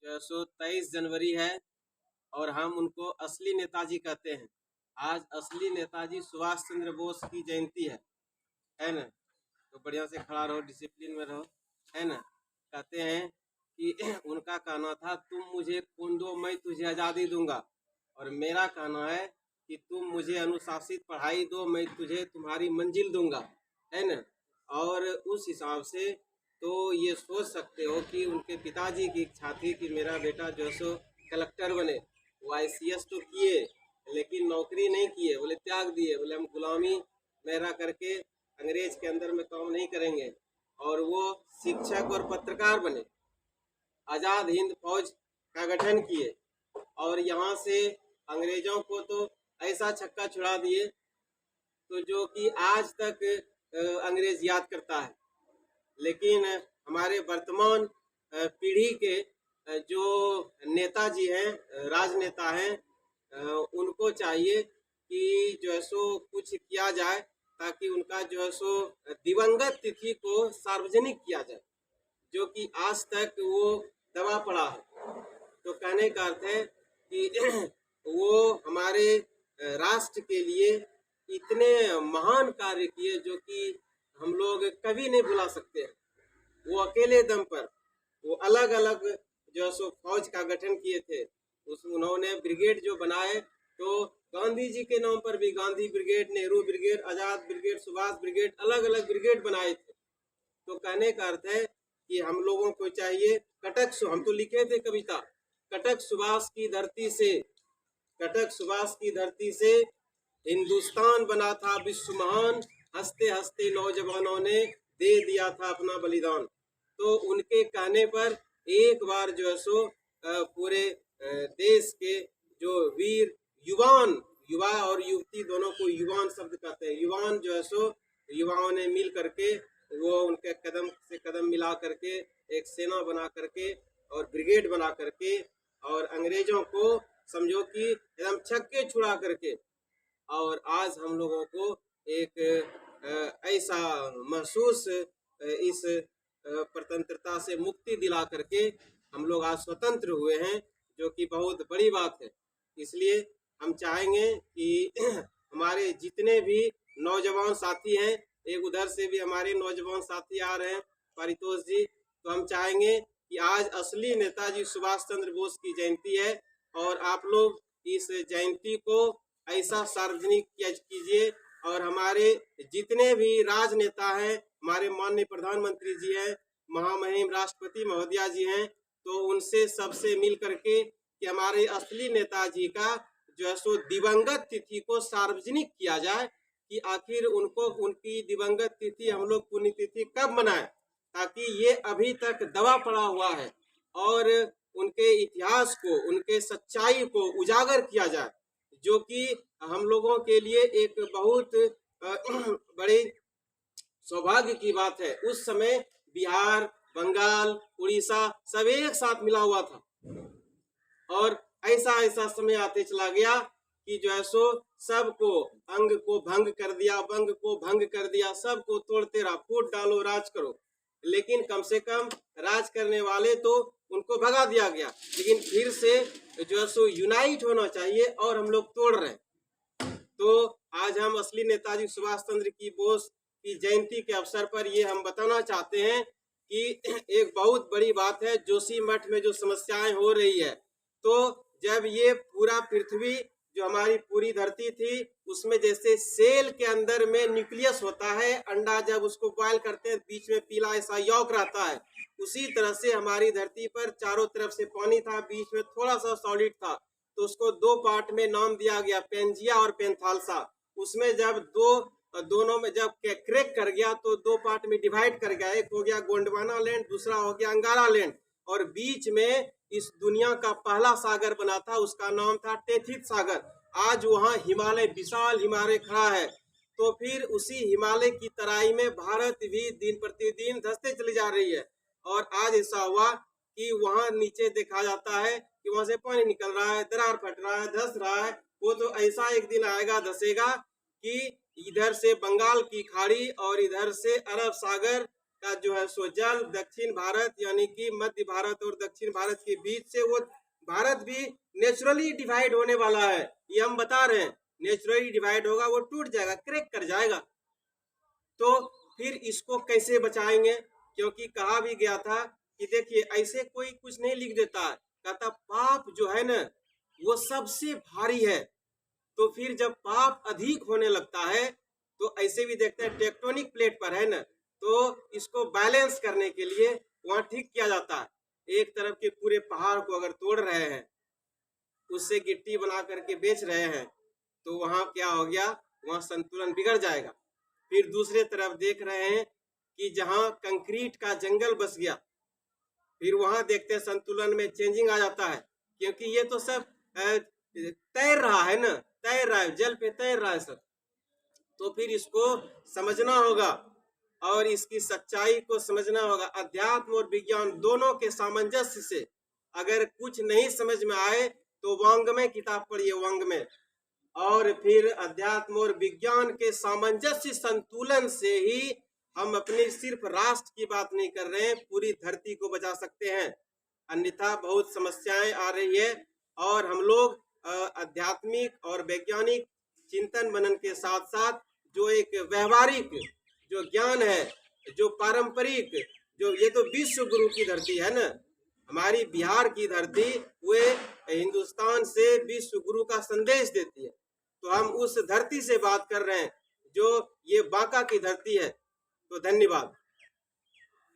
जो सो 23 जनवरी है और हम उनको असली नेताजी कहते हैं। आज असली नेताजी सुभाष चंद्र बोस की जयंती है ना। तो बढ़िया से खड़ा रहो, डिसिप्लिन में रहो, है ना। कहते हैं कि उनका कहना था तुम मुझे खून दो मैं तुझे आज़ादी दूंगा, और मेरा कहना है कि तुम मुझे अनुशासित पढ़ाई दो मैं तुझे तुम्हारी मंजिल दूंगा, है ना। और उस हिसाब से तो ये सोच सकते हो कि उनके पिताजी की इच्छा थी कि मेरा बेटा जो सो कलेक्टर बने। वो ICS तो किए लेकिन नौकरी नहीं किए, बोले त्याग दिए, बोले हम गुलामी में रह करके अंग्रेज के अंदर में काम नहीं करेंगे। और वो शिक्षक और पत्रकार बने, आज़ाद हिंद फौज का गठन किए, और यहाँ से अंग्रेजों को तो ऐसा छक्का छुड़ा दिए तो जो कि आज तक अंग्रेज याद करता है। लेकिन हमारे वर्तमान पीढ़ी के जो नेताजी हैं, राजनेता हैं, उनको चाहिए कि जो है सो कुछ किया जाए ताकि उनका जो है सो दिवंगत तिथि को सार्वजनिक किया जाए, जो कि आज तक वो दबा पड़ा है। तो कहने का अर्थ है कि वो हमारे राष्ट्र के लिए इतने महान कार्य किए जो कि हम लोग कभी नहीं भुला सकते हैं। वो अकेले दम पर वो अलग अलग जो सो फौज का गठन किए थे। उन्होंने ब्रिगेड जो बनाए, तो गांधी जी के नाम पर भी गांधी ब्रिगेड, नेहरू ब्रिगेड, आजाद ब्रिगेड, सुभाष ब्रिगेड, अलग अलग ब्रिगेड बनाए थे। तो कहने का अर्थ है कि हम लोगों को चाहिए हम तो लिखे थे कविता, कटक सुभाष की धरती से, कटक सुभाष की धरती से हिंदुस्तान बना था विश्व महान, हंसते हंसते नौजवानों ने दे दिया था अपना बलिदान। तो उनके कहने पर एक बार जो है सो पूरे देश के जो वीर युवान, युवा और युवती दोनों को युवान शब्द कहते हैं, युवान जो है सो युवाओं ने मिल करके वो उनके कदम से कदम मिला करके एक सेना बना करके और ब्रिगेड बना करके और अंग्रेजों को समझो कि एकदम छक्के छुड़ा करके, और आज हम लोगों को एक ऐसा महसूस इस स्वतंत्रता से मुक्ति दिला करके हम लोग आज स्वतंत्र हुए हैं, जो कि बहुत बड़ी बात है। इसलिए हम चाहेंगे कि हमारे जितने भी नौजवान साथी हैं, एक उधर से भी हमारे नौजवान साथी आ रहे हैं परितोष जी, तो हम चाहेंगे कि आज असली नेताजी सुभाष चंद्र बोस की जयंती है और आप लोग इस जयंती को ऐसा सार्वजनिक कीजिए, और हमारे जितने भी राजनेता हैं, हमारे माननीय प्रधानमंत्री जी हैं, महामहिम राष्ट्रपति महोदया जी हैं, तो उनसे सबसे मिल करके कि हमारे असली नेताजी का जो है सो दिवंगत तिथि को सार्वजनिक किया जाए कि आखिर उनको उनकी दिवंगत तिथि हम लोग पुण्यतिथि कब मनाएं, ताकि ये अभी तक दबा पड़ा हुआ है और उनके इतिहास को, उनके सच्चाई को उजागर किया जाए, जो कि हम लोगों के लिए एक बहुत बड़ी सौभाग्य की बात है। उस समय बिहार, बंगाल, उड़ीसा सब एक साथ मिला हुआ था, और ऐसा ऐसा समय आते चला गया कि जो है सो सबको अंग को भंग कर दिया, बंग को भंग कर दिया, सबको तोड़ते रहा, फूट डालो राज करो, लेकिन कम से कम राज करने वाले तो उनको भगा दिया गया, लेकिन फिर से जो है सो यूनाइट होना चाहिए और हम लोग तोड़ रहे हैं। तो आज हम असली नेताजी सुभाष चंद्र की बोस की जयंती के अवसर पर ये हम बताना चाहते हैं कि एक बहुत बड़ी बात है, जोशी मठ में जो समस्याएं हो रही है, तो जब ये पूरा पृथ्वी जो हमारी पूरी धरती थी उसमें जैसे सेल के अंदर में न्यूक्लियस होता है, अंडा जब उसको बॉयल करते हैं बीच में पीला ऐसा यौक रहता है, उसी तरह से हमारी धरती पर चारों तरफ से पानी था, बीच में थोड़ा सा सॉलिड था, तो उसको दो पार्ट में नाम दिया गया, पेंजिया और पेंथालसा। उसमें जब दोनों में जब क्रेक कर गया तो दो पार्ट में डिवाइड कर गया, एक हो गया गोंडवाना लैंड, दूसरा हो गया अंगारा लैंड, और बीच में इस दुनिया का पहला सागर बना था, उसका नाम था टेथिस सागर। आज वहाँ हिमालय, विशाल हिमालय खड़ा है, तो फिर उसी हिमालय की तराई में भारत भी दिन प्रतिदिन धंसते चली जा रही है, और आज ऐसा हुआ कि वहाँ नीचे देखा जाता है कि वहाँ से पानी निकल रहा है, दरार फट रहा है, धंस रहा है। वो तो ऐसा एक दिन आएगा, धंसेगा कि इधर से बंगाल की खाड़ी और इधर से अरब सागर का जो है सो जल दक्षिण भारत यानी कि मध्य भारत और दक्षिण भारत के बीच से वो भारत भी नेचुरली डिवाइड होने वाला है, ये हम बता रहे हैं। नेचुरली डिवाइड होगा, वो टूट जाएगा, क्रैक कर जाएगा। तो फिर इसको कैसे बचाएंगे? क्योंकि कहा भी गया था कि देखिए ऐसे कोई कुछ नहीं लिख देता है, कहता पाप जो है ना वो सबसे भारी है। तो फिर जब पाप अधिक होने लगता है तो ऐसे भी देखते हैं टेक्टोनिक प्लेट पर है ना, तो इसको बैलेंस करने के लिए वहां ठीक किया जाता है। एक तरफ के पूरे पहाड़ को अगर तोड़ रहे हैं, उससे गिट्टी बना करके बेच रहे हैं, तो वहां क्या हो गया, वहां संतुलन बिगड़ जाएगा। फिर दूसरे तरफ देख रहे हैं कि जहां कंक्रीट का जंगल बस गया, फिर वहां देखते हैं संतुलन में चेंजिंग आ जाता है, क्योंकि ये तो सब तैर रहा है ना, तैर रहा है, जल पे तैर रहा है सब। तो फिर इसको समझना होगा और इसकी सच्चाई को समझना होगा। अध्यात्म और विज्ञान दोनों के सामंजस्य से अगर कुछ नहीं समझ में आए तो वांग्मय किताब पढ़िए, वांग्मय। और फिर अध्यात्म और विज्ञान के सामंजस्य संतुलन से ही हम अपनी सिर्फ राष्ट्र की बात नहीं कर रहे हैं, पूरी धरती को बचा सकते हैं। अन्यथा बहुत समस्याएं आ रही है और हम लोग आध्यात्मिक और वैज्ञानिक चिंतन मनन के साथ साथ जो एक व्यवहारिक जो ज्ञान है, जो पारंपरिक, जो ये तो विश्व गुरु की धरती है ना, हमारी बिहार की धरती वे हिंदुस्तान से विश्व गुरु का संदेश देती है। तो हम उस धरती से बात कर रहे हैं जो ये बांका की धरती है। तो धन्यवाद।